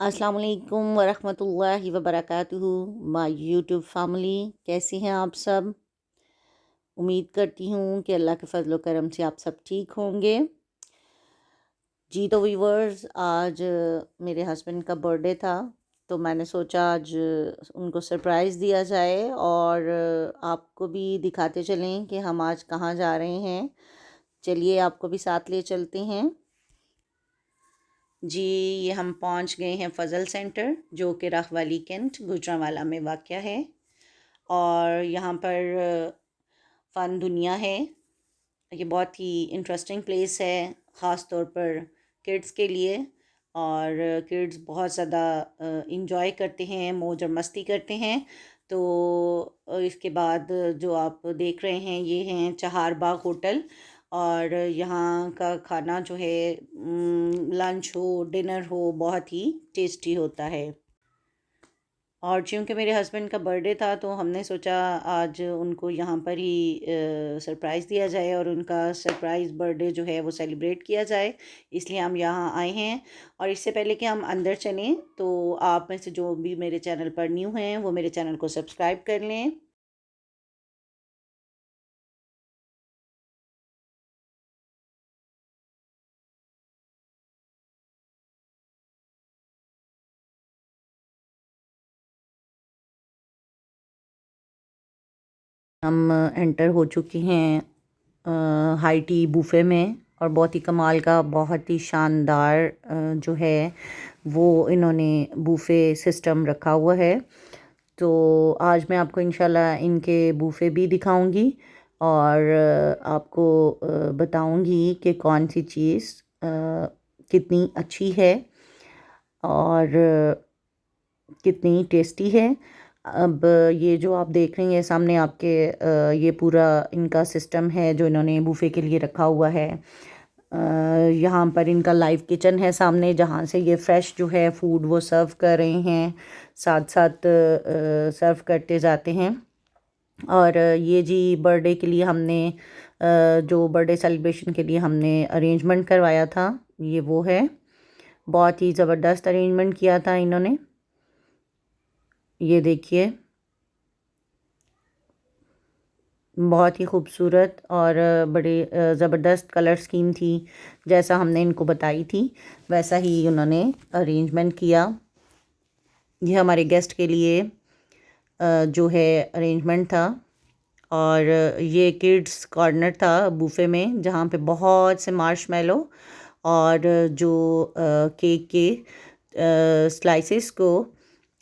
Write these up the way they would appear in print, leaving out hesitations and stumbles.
अस्सलाम वालेकुम वरहमतुल्लाहि वबरकातुहू। माय यूट्यूब फैमिली, कैसी हैं आप सब? उम्मीद करती हूँ कि अल्लाह के फजल करम से आप सब ठीक होंगे। जी तो व्यूवर्स, आज मेरे हस्बैंड का बर्थडे था, तो मैंने सोचा आज उनको सरप्राइज़ दिया जाए और आपको भी दिखाते चलें कि हम आज कहाँ जा रहे हैं। चलिए आपको भी साथ ले चलते हैं। जी, ये हम पहुंच गए हैं फ़ज़ल सेंटर, जो कि राखवाली कैंट गुजरांवाला में वाक़या है। और यहाँ पर फ़न दुनिया है। ये बहुत ही इंटरेस्टिंग प्लेस है, ख़ास तौर पर किड्स के लिए। और किड्स बहुत ज़्यादा इंजॉय करते हैं, मौज और मस्ती करते हैं। तो इसके बाद जो आप देख रहे हैं ये हैं चहारबाग होटल। और यहाँ का खाना जो है लंच हो डिनर हो बहुत ही टेस्टी होता है। और चूँकि मेरे हस्बैंड का बर्थडे था तो हमने सोचा आज उनको यहाँ पर ही सरप्राइज़ दिया जाए और उनका सरप्राइज़ बर्थडे जो है वो सेलिब्रेट किया जाए, इसलिए हम यहाँ आए हैं। और इससे पहले कि हम अंदर चलें तो आप में से जो भी मेरे चैनल पर न्यू हैं वो मेरे चैनल को सब्सक्राइब कर लें। हम एंटर हो चुके हैं हाई टी बूफ़े में। और बहुत ही कमाल का, बहुत ही शानदार जो है वो इन्होंने बूफ़े सिस्टम रखा हुआ है। तो आज मैं आपको इंशाल्लाह इनके बूफ़े भी दिखाऊंगी और आपको बताऊंगी कि कौन सी चीज़ कितनी अच्छी है और कितनी टेस्टी है। अब ये जो आप देख रही हैं सामने आपके, ये पूरा इनका सिस्टम है जो इन्होंने बूफ़े के लिए रखा हुआ है। यहाँ पर इनका लाइव किचन है सामने, जहाँ से ये फ्रेश जो है फूड वो सर्व कर रहे हैं, साथ साथ सर्व करते जाते हैं। और ये जी बर्थडे के लिए हमने जो बर्थडे सेलिब्रेशन के लिए हमने अरेंजमेंट करवाया था, ये वो है। बहुत ही ज़बरदस्त अरेंजमेंट किया था इन्होंने, ये देखिए, बहुत ही खूबसूरत और बड़े ज़बरदस्त कलर स्कीम थी। जैसा हमने इनको बताई थी वैसा ही उन्होंने अरेंजमेंट किया। ये हमारे गेस्ट के लिए जो है अरेंजमेंट था। और ये किड्स कॉर्नर था बूफ़े में, जहाँ पे बहुत से मार्शमेलो और जो केक के स्लाइसेस को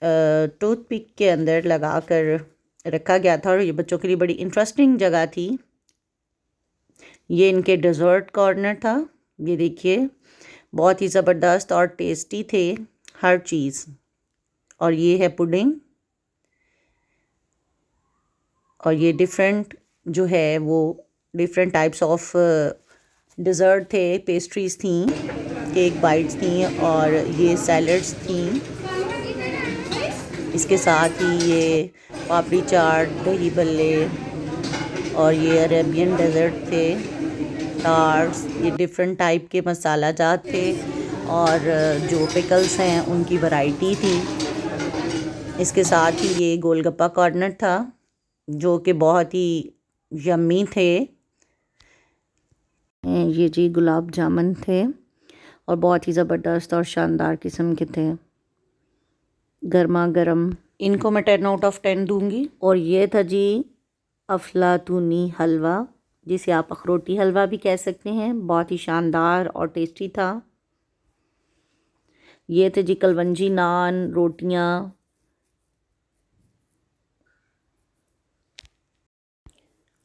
टूथपिक के अंदर लगा कर रखा गया था। और ये बच्चों के लिए बड़ी इंटरेस्टिंग जगह थी। ये इनके डेज़र्ट कॉर्नर था, ये देखिए, बहुत ही ज़बरदस्त और टेस्टी थे हर चीज़। और ये है पुडिंग। और ये डिफरेंट जो है वो डिफरेंट टाइप्स ऑफ डिज़र्ट थे, पेस्ट्रीज़ थी, केक बाइट्स थी और ये सैलड्स थी। इसके साथ ही ये पापड़ी चाट, दही बल्ले और ये अरेबियन डेज़र्ट थे, टार्ट्स, ये डिफरेंट टाइप के मसाला जात थे। और जो पिकल्स हैं उनकी वैरायटी थी। इसके साथ ही ये गोलगप्पा कॉर्नर था जो कि बहुत ही यम्मी थे। ये जी गुलाब जामुन थे और बहुत ही ज़बरदस्त और शानदार किस्म के थे, गर्मा गर्म। इनको मैं 10 आउट ऑफ 10 दूंगी। और ये था जी अफलातूनी हलवा, जिसे आप अखरोटी हलवा भी कह सकते हैं, बहुत ही शानदार और टेस्टी था। ये थे जी कलवंजी नान, रोटियां।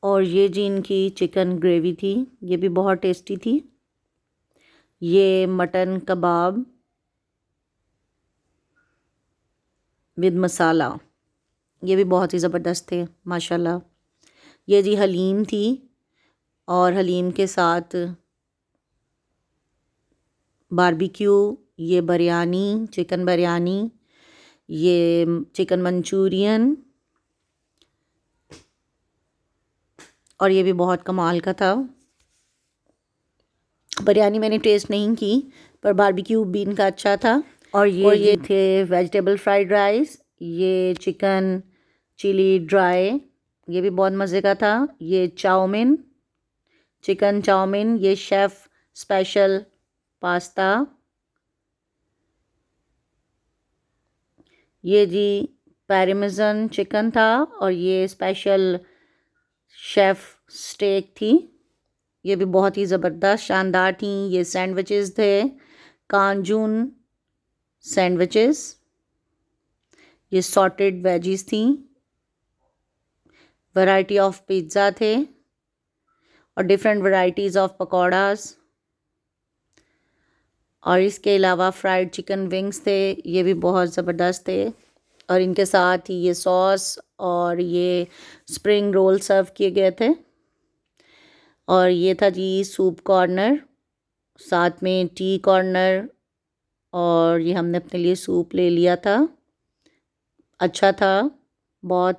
और ये जी इनकी चिकन ग्रेवी थी, ये भी बहुत टेस्टी थी। ये मटन कबाब विद मसाला, ये भी बहुत ही ज़बरदस्त थे माशाल्लाह। ये जी हलीम थी और हलीम के साथ बारबेक्यू, ये बिरयानी, चिकन बिरयानी, ये चिकन मंचूरियन। और ये भी बहुत कमाल का था। बिरयानी मैंने टेस्ट नहीं की, पर बारबेक्यू भी इनका अच्छा था। और ये थे वेजिटेबल फ्राइड राइस, ये चिकन चिली ड्राई, ये भी बहुत मज़े का था। ये चाउमीन, चिकन चाउमीन, ये शेफ़ स्पेशल पास्ता, ये जी पैरमेसन चिकन था, और ये स्पेशल शेफ़ स्टेक थी, ये भी बहुत ही ज़बरदस्त शानदार थी। ये सैंडविचेस थे, कांजून सैंडविचेस, ये सॉटेड वेजीज थी, वैरायटी ऑफ पिज़्ज़ा थे, और डिफरेंट वैरायटीज़ ऑफ पकौड़ास, और इसके अलावा फ्राइड चिकन विंग्स थे, ये भी बहुत ज़बरदस्त थे। और इनके साथ ही ये सॉस और ये स्प्रिंग रोल सर्व किए गए थे। और ये था जी सूप कॉर्नर, साथ में टी कॉर्नर, और ये हमने अपने लिए सूप ले लिया था, अच्छा था बहुत।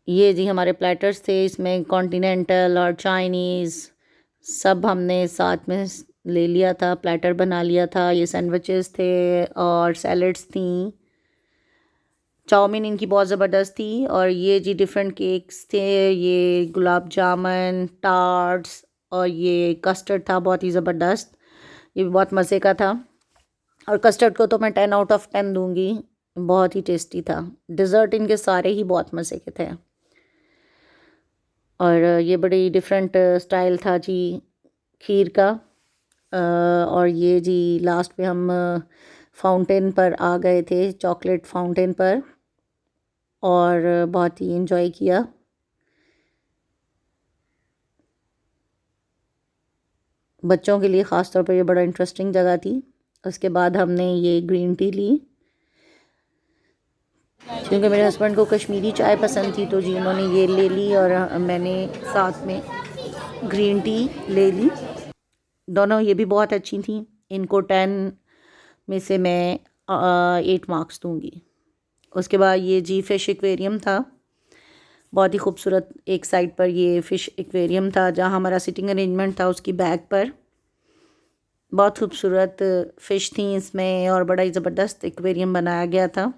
ये जी हमारे प्लेटर्स थे, इसमें कॉन्टिनेंटल और चाइनीज़ सब हमने साथ में ले लिया था, प्लेटर बना लिया था। ये सैंडविचेस थे और सैलड्स थी, चाउमीन इनकी बहुत ज़बरदस्त थी। और ये जी डिफरेंट केक्स थे, ये गुलाब जामुन, टार्ट्स, और ये कस्टर्ड था बहुत ही ज़बरदस्त, ये भी बहुत मज़े का था। और कस्टर्ड को तो मैं 10 आउट ऑफ 10 दूंगी, बहुत ही टेस्टी था। डिज़र्ट इनके सारे ही बहुत मज़े के थे। और ये बड़ी डिफरेंट स्टाइल था जी खीर का। और ये जी लास्ट में हम फाउंटेन पर आ गए थे, चॉकलेट फाउंटेन पर, और बहुत ही इन्जॉय किया। बच्चों के लिए ख़ास तौर पर ये बड़ा इंटरेस्टिंग जगह थी। उसके बाद हमने ये ग्रीन टी ली, क्योंकि मेरे हस्बैंड को कश्मीरी चाय पसंद थी, तो जी उन्होंने ये ले ली और मैंने साथ में ग्रीन टी ले ली। दोनों ये भी बहुत अच्छी थी, इनको 10 में से मैं 8 मार्क्स दूंगी। उसके बाद ये जी फ़िश एक्वेरियम था, बहुत ही खूबसूरत। एक साइड पर ये फ़िश एक्वेरियम था, जहाँ हमारा सिटिंग अरेंजमेंट था उसकी बैक पर बहुत खूबसूरत फ़िश थी इसमें, और बड़ा ही ज़बरदस्त एक्वेरियम बनाया गया था।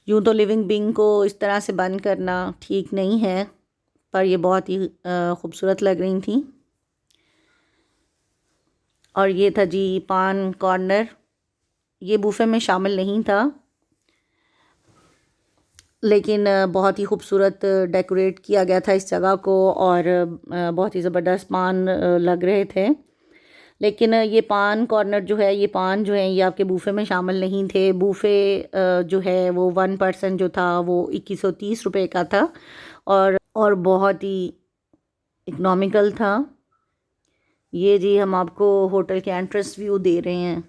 यूँ तो लिविंग बीइंग को इस तरह से बंद करना ठीक नहीं है, पर ये बहुत ही खूबसूरत लग रही थी। और ये था जी पान कॉर्नर, ये बूफे में शामिल नहीं था, लेकिन बहुत ही खूबसूरत डेकोरेट किया गया था इस जगह को, और बहुत ही ज़बरदस्त पान लग रहे थे। लेकिन ये पान कॉर्नर जो है, ये पान जो है ये आपके बूफे में शामिल नहीं थे। बूफे जो है वो 1 पर्सन जो था वो 2130 रुपये का था, और बहुत ही इकनॉमिकल था। ये जी हम आपको होटल के एंट्रेंस व्यू दे रहे हैं,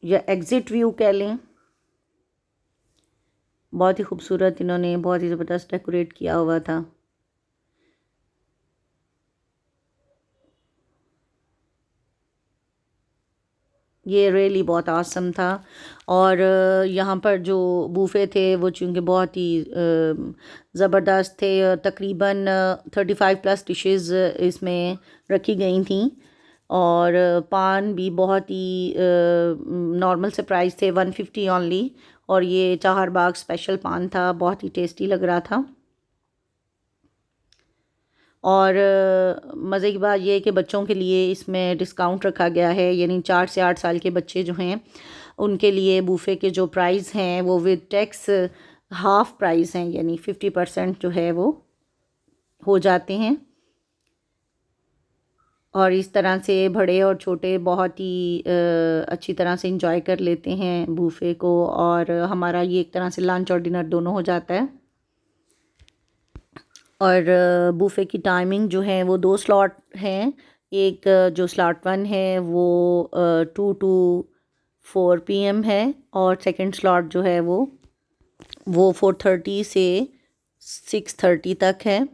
या एग्ज़िट व्यू कह लें। बहुत ही खूबसूरत, इन्होंने बहुत ही ज़बरदस्त डेकोरेट किया हुआ था। ये रियली बहुत आसम था। और यहाँ पर जो बूफ़े थे वो चूँकि बहुत ही ज़बरदस्त थे, तकरीबन 35 प्लस डिशेज़ इसमें रखी गई थी, और पान भी बहुत ही नॉर्मल से प्राइस थे, 150 ओनली। और ये चाहर बाग स्पेशल पान था, बहुत ही टेस्टी लग रहा था। और मज़े की बात यह है कि बच्चों के लिए इसमें डिस्काउंट रखा गया है, यानी 4 से 8 साल के बच्चे जो हैं उनके लिए बूफ़े के जो प्राइस हैं वो विद टैक्स हाफ़ प्राइस हैं, यानी 50% जो है वो हो जाते हैं। और इस तरह से बड़े और छोटे बहुत ही अच्छी तरह से इंजॉय कर लेते हैं बूफ़े को, और हमारा ये एक तरह से लंच और डिनर दोनों हो जाता है। और बूफ़े की टाइमिंग जो है वो 2 स्लॉट हैं। एक जो स्लॉट 1 है वो 2 to 4 PM है, और सेकंड स्लॉट जो है वो 4:30 से 6:30 तक है।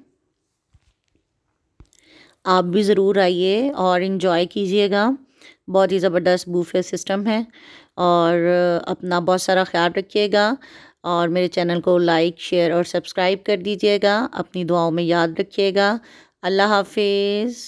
आप भी ज़रूर आइए और इन्जॉय कीजिएगा, बहुत ही ज़बरदस्त बूफ़े सिस्टम है। और अपना बहुत सारा ख्याल रखिएगा, और मेरे चैनल को लाइक शेयर और सब्सक्राइब कर दीजिएगा। अपनी दुआओं में याद रखिएगा। अल्लाह हाफिज़।